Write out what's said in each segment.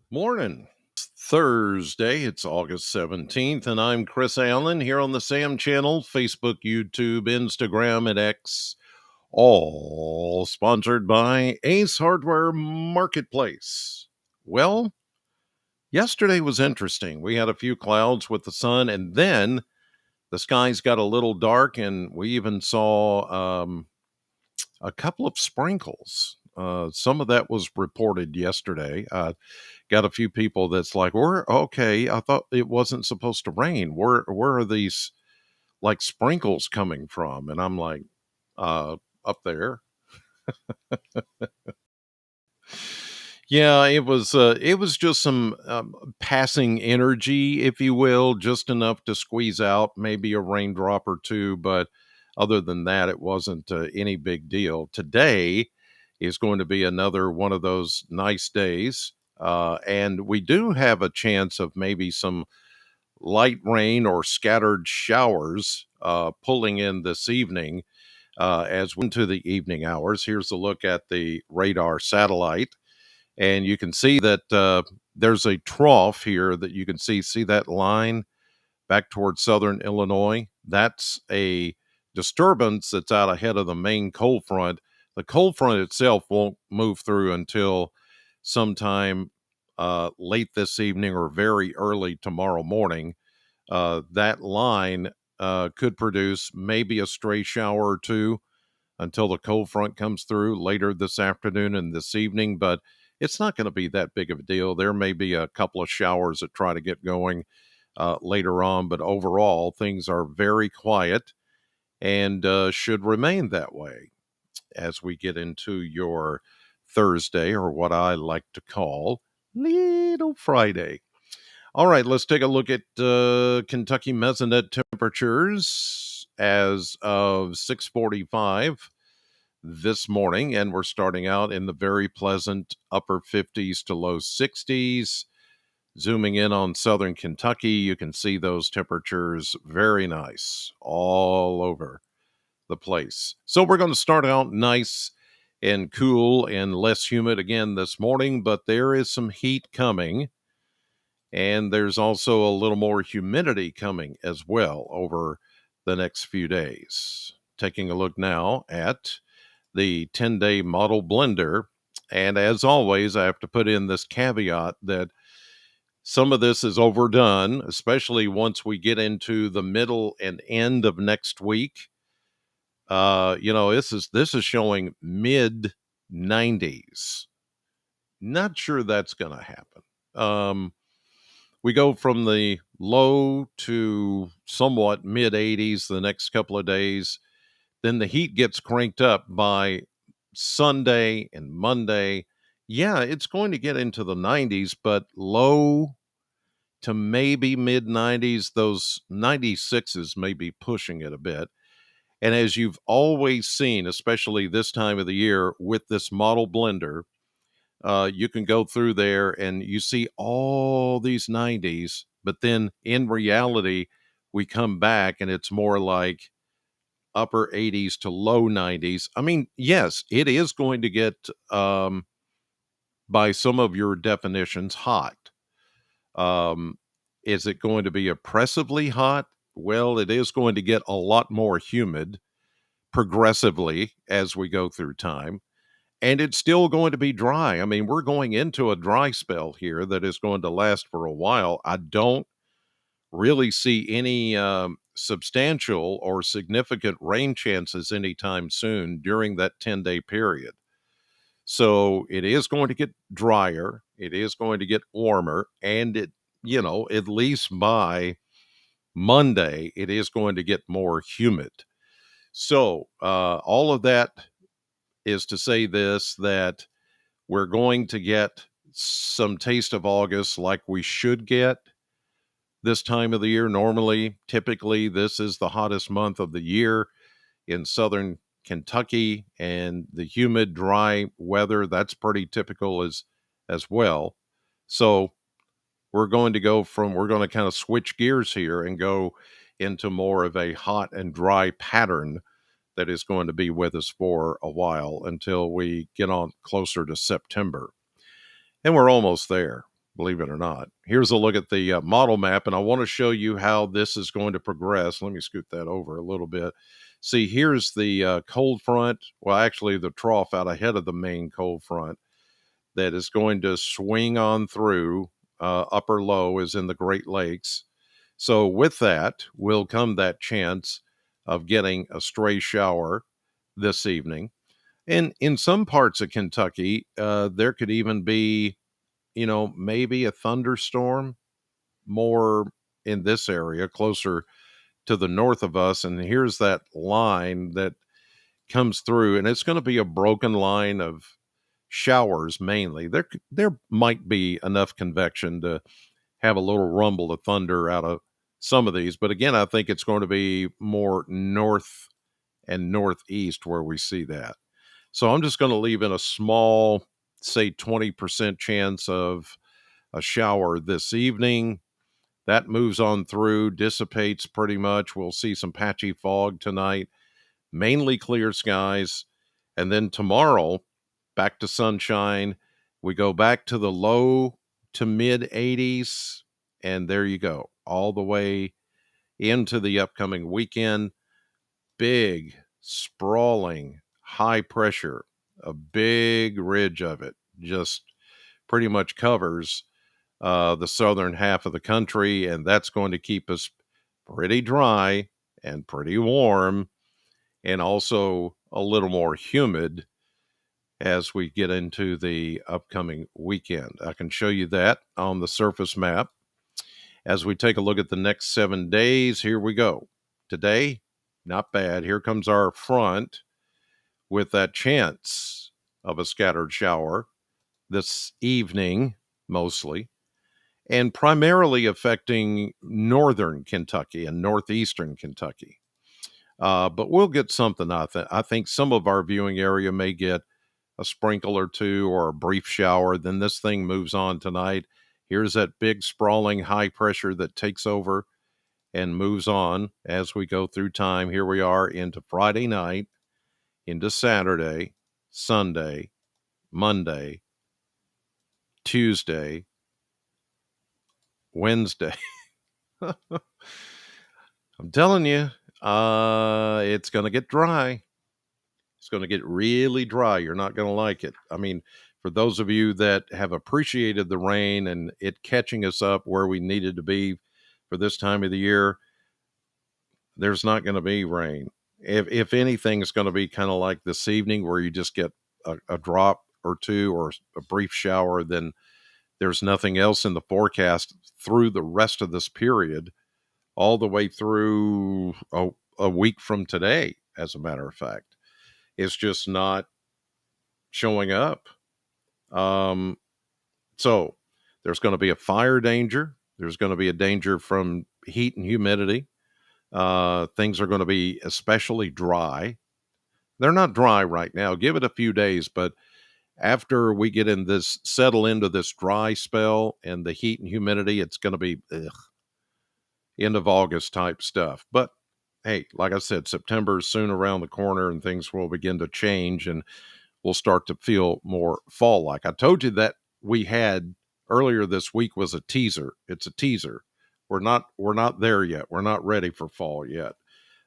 Morning. It's Thursday, it's August 17th, and I'm Chris Allen here on the Sam channel, Facebook, YouTube, Instagram, and X, all sponsored by Ace Hardware Marketplace. Well, yesterday was interesting. We had a few clouds with the sun, and then the skies got a little dark, and we even saw a couple of sprinkles. Some of that was reported yesterday. Got a few people that's like, we're okay. I thought it wasn't supposed to rain. Where are these like sprinkles coming from? And I'm like, up there. Yeah, it was just some passing energy, if you will, just enough to squeeze out maybe a raindrop or two. But other than that, it wasn't any big deal. Today is going to be another one of those nice days. And we do have a chance of maybe some light rain or scattered showers pulling in this evening as we into the evening hours. Here's a look at the radar satellite, and you can see that there's a trough here that you can see that line back towards southern Illinois. That's a disturbance that's out ahead of the main cold front. The cold front itself won't move through until sometime late this evening or very early tomorrow morning. That line could produce maybe a stray shower or two until the cold front comes through later this afternoon and this evening, but it's not going to be that big of a deal. There may be a couple of showers that try to get going later on, but overall, things are very quiet and should remain that way as we get into your Thursday, or what I like to call Little Friday. All right, let's take a look at Kentucky mesonet temperatures as of 6:45 this morning, and we're starting out in the very pleasant upper 50s to low 60s. Zooming in on southern Kentucky, you can see those temperatures very nice all over the place. So we're going to start out nice and cool and less humid again this morning, but there is some heat coming, and there's also a little more humidity coming as well over the next few days. Taking a look now at the 10-day model blender. And as always, I have to put in this caveat that some of this is overdone, especially once we get into the middle and end of next week. This is showing mid 90s. Not sure that's going to happen. We go from the low to somewhat mid 80s the next couple of days. Then the heat gets cranked up by Sunday and Monday. Yeah, it's going to get into the 90s, but low to maybe mid 90s. Those 96s may be pushing it a bit. And as you've always seen, especially this time of the year with this model blender, you can go through there and you see all these 90s, but then in reality, we come back and it's more like upper 80s to low 90s. I mean, yes, it is going to get, by some of your definitions, hot. Um, is it going to be oppressively hot? Well, it is going to get a lot more humid progressively as we go through time. And it's still going to be dry. I mean, we're going into a dry spell here that is going to last for a while. I don't really see any substantial or significant rain chances anytime soon during that 10-day period. So it is going to get drier, it is going to get warmer, and at least by Monday, it is going to get more humid. So all of that is to say this, that we're going to get some taste of August like we should get this time of the year. Normally, typically, this is the hottest month of the year in southern Kentucky, and the humid, dry weather, that's pretty typical as well. So we're going to kind of switch gears here and go into more of a hot and dry pattern that is going to be with us for a while until we get on closer to September. And we're almost there. believe it or not. Here's a look at the model map, and I want to show you how this is going to progress. Let me scoot that over a little bit. See, here's the cold front. Well, actually, the trough out ahead of the main cold front that is going to swing on through. Upper low is in the Great Lakes. So, with that will come that chance of getting a stray shower this evening. And in some parts of Kentucky, there could even be, maybe a thunderstorm more in this area closer to the north of us. And here's that line that comes through, and it's going to be a broken line of showers mainly. There might be enough convection to have a little rumble of thunder out of some of these, but again, I think it's going to be more north and northeast where we see that. So I'm just going to leave in a small, say 20% chance of a shower this evening. That moves on through, dissipates pretty much. We'll see some patchy fog tonight, mainly clear skies. And then tomorrow, back to sunshine. We go back to the low to mid 80s. And there you go, all the way into the upcoming weekend. Big, sprawling, high pressure, a big ridge of it just pretty much covers the southern half of the country, and that's going to keep us pretty dry and pretty warm, and also a little more humid as we get into the upcoming weekend. I can show you that on the surface map. As we take a look at the next 7 days, here we go. Today, not bad. Here comes our front with that chance of a scattered shower this evening, mostly, and primarily affecting northern Kentucky and northeastern Kentucky. But we'll get something. I think some of our viewing area may get a sprinkle or two or a brief shower. Then this thing moves on tonight. Here's that big sprawling high pressure that takes over and moves on as we go through time. Here we are into Friday night, into Saturday, Sunday, Monday, Tuesday, Wednesday. I'm telling you, it's going to get dry. It's going to get really dry. You're not going to like it. I mean, for those of you that have appreciated the rain and it catching us up where we needed to be for this time of the year, there's not going to be rain. If anything, it's going to be kind of like this evening where you just get a drop or two or a brief shower. Then there's nothing else in the forecast through the rest of this period, all the way through a week from today, as a matter of fact. It's just not showing up. Um, so there's going to be a fire danger. There's going to be a danger from heat and humidity. Things are going to be especially dry. They're not dry right now. Give it a few days, but after we get in this, settle into this dry spell and the heat and humidity, it's going to be end of August type stuff. But hey, like I said, September is soon around the corner and things will begin to change and we'll start to feel more fall like. I told you that we had earlier this week was a teaser. It's a teaser. We're not there yet. We're not ready for fall yet,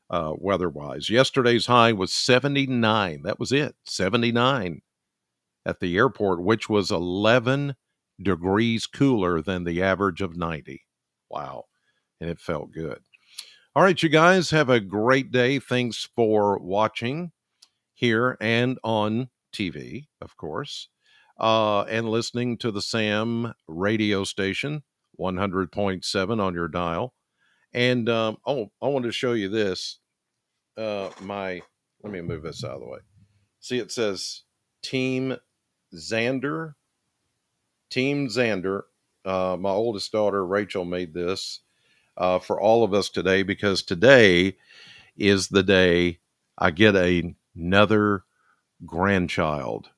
weather wise. Yesterday's high was 79. That was it. 79 at the airport, which was 11 degrees cooler than the average of 90. Wow. And it felt good. All right, you guys have a great day. Thanks for watching here and on TV, of course, and listening to the Sam radio station, 100.7 on your dial. And I wanted to show you this. Let me move this out of the way. See, it says Team Xander. Team Xander. My oldest daughter, Rachel, made this for all of us today because today is the day I get another grandchild.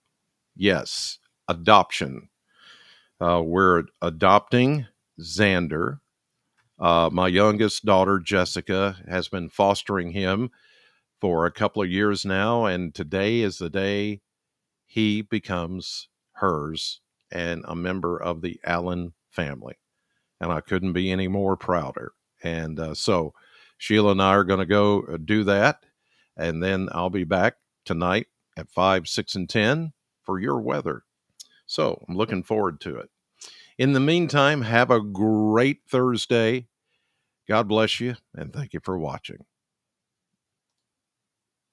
Yes, adoption. We're adopting Xander. My youngest daughter, Jessica, has been fostering him for a couple of years now, and today is the day he becomes hers and a member of the Allen family. And I couldn't be any more prouder. And so Sheila and I are going to go do that. And then I'll be back tonight at 5, 6, and 10 for your weather. So I'm looking forward to it. In the meantime, have a great Thursday. God bless you, and thank you for watching.